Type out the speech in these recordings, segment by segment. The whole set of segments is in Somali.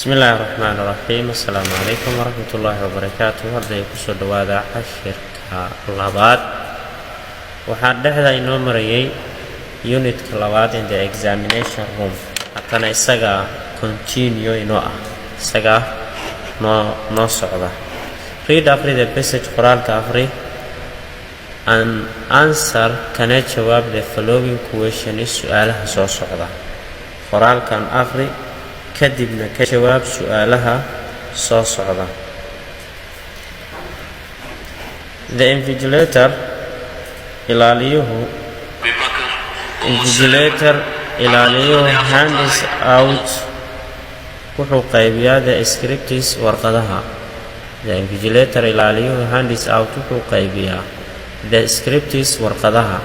بسم الله الرحمن الرحيم. السلام عليكم ورحمة الله وبركاته. هذا يكسر دوادا عشر كلابات وحد هذا إنه مريء unit كلابات in the examination room. أتنا إسقى continue إنه إسقى no صعدة. Read after the passage قرآن كافري and answer كان جواب the following question السؤال هسه صعدة. قرآن كان آخري كدبنا كجواب سؤالها صعدة. The invigilator إلاليه hands out وحو قيبيا the scripts ورقدها. The invigilator إلاليه hands out وحو قيبيا the scripts ورقدها.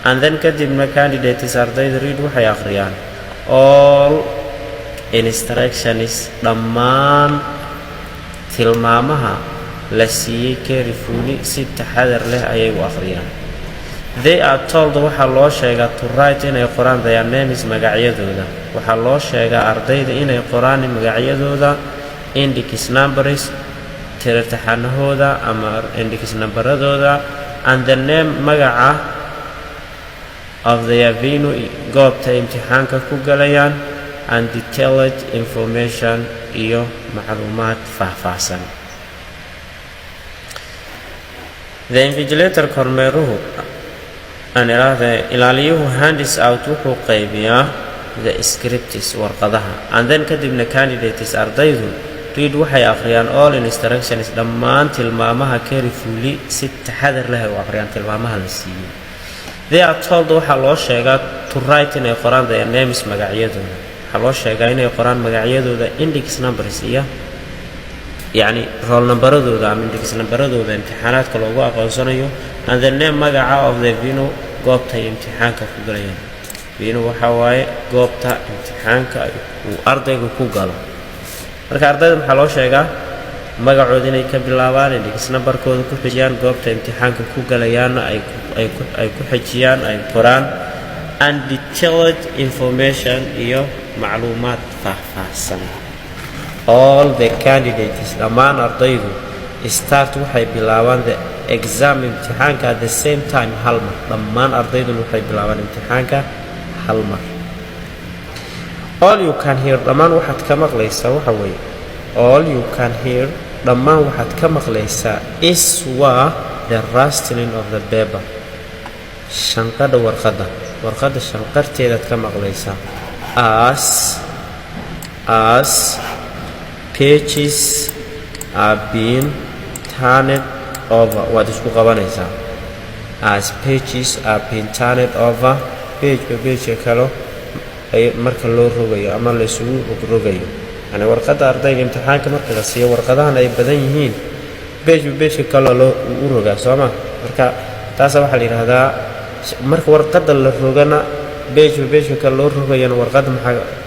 And then كدبنا candidates are they read وحي آخريان all instructions dhammaan tilmaamaha la siiyey carefully si taxadar leh ayay u akhriyaan. They are told waxaa loo sheegaa to write inay qoraan their names magacyadooda. Waxaa loo sheegaa ardayda inay qoraan magacyadooda index numbers tiritaxanahooda ama index numberadooda and the name magaca of their venue goobta imtixaanka ku galayaan and detailed information iyo macluumaad faahfaahsan. The invigilator kormeeruhu ilaaliyuhu hands out wuxuu qaybiyaa the scripts warqadaha and then kadibna candidates ardaydu read waxay akhriyaan all instructions dhammaan tilmaamaha carefully si taxadar leh u akhriyaan tilmaamaha la siiyey. They are told waxaa loo sheegaa to write inay qoraan their names magacyadooda. حلو شيء إنه القرآن مجاعيده ذا index numbers إياه يعني roll number ذا من index number ذا امتحانات كله جوا قوسانيو and the name مجاعة of the venue قابته امتحان كفجرين venue وحواي قابته امتحان وأرضه كوجلا مركا أرضه حلو شيء مجاعة دينه كبلابان index number كود كحجيان قابته امتحان كوجليان أي كحجيان أي قرآن and detailed information iyo macluumaad faahfaahsan. All the candidates dhammaan ardaydu start waxay bilaabaan the exam imtixaanka at the same time hal mar. Dhammaan ardaydu waxay bilaabaan imtixaanka hal mar. All you can hear dhammaan waxaad ka maqlaysaa waxa weeye all you can hear dhammaan waxaad ka maqlaysaa is waa the rustling of the paper shanqadha warqadda shanqarteedaad ka maqlaysaa as pages are being turned over waad isku qabanaysaa as pages are being turned over page kalo ay marka loo rogayo ama la isugu rogayo yani warqadda ardayga imtixaanka marka la siiyo warqadahan ay badan yihiin page kalo loo rogaa sooma marka taas waxa la yiraahdaa marka warqadda la rogana page ka loo rogayana warqadda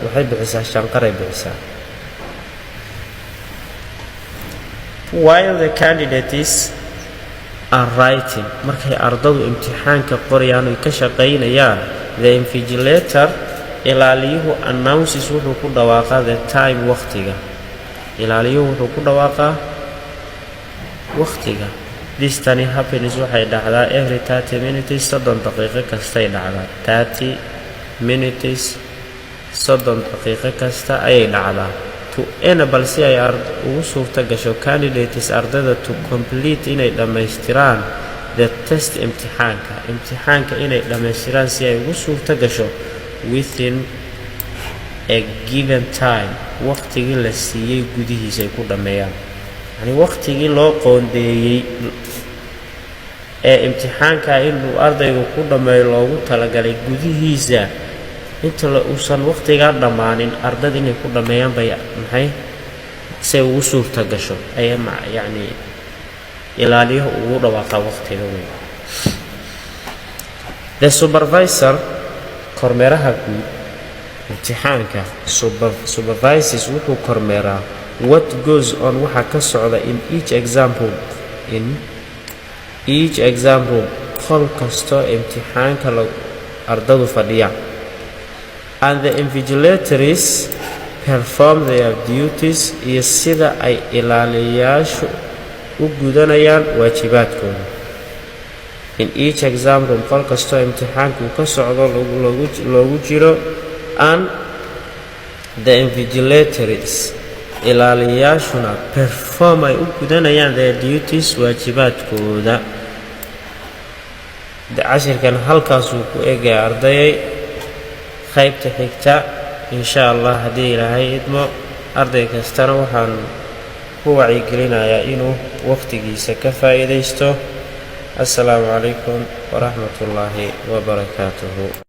waxay bixisaa shanqaray bixisaa. While the candidates are writing markay ardaydu imtixaanka qorayaan oo ka shaqeynayaan the invigilator ilaaliyuhu announces wuxuu ku dhawaaqaa the time waqtiga. Ilaaliyuhu wuxuu ku dhawaaqaa waqtiga. This tani happens waxay dhacdaa every 30 minutes 30 daqiiqo kasta ay dhacdaa 30 minutes 30 daqiiqo kasta ay dhacdaa to enable si ay ugu suurta gasho candidates ardayda to complete inay dhamaystiraan the test imtixaanka inay dhamaystiraan si ay ugu suurta gasho within a given time waqtigii la siiyay gudihiisa ay ku dhameeyaan yani waqtigii loo qoondeeyay ee imtixaanka inuu ardaygu ku dhameeyo loogu talagalay gudihiisa inta uusan waqtiga dhamaanin ardayda inay ku dhameeyaan bay maxay say ugu suurta gasho ay yani ilaaliyo ugu dhawaaqa waqtiga weyn. The supervisor kormeeraha guud imtixaanka supervises wuxuu kormeeraa what goes on waxa ka socda in each example qol kasto imtixaanka ardaydu fadhiya and the invigilators perform their duties iyo sida ay ilaaliyayaashu u gudanayaan waajibaadkooda. In each exam room qol kastoo imtixaanku ka socdo loogu jiro and the invigilators ilaaliyayaashuna perform ay u gudanayaan their duties waajibaadkooda. cashirkan halkaasuu ku egay ardayay qaybta xigta insha Allah haddii ilaahay idmo arday kastana waxaan ku wacyigelinayaa inuu waqtigiisa ka faa'iidaysto. السلام عليكم ورحمة الله وبركاته.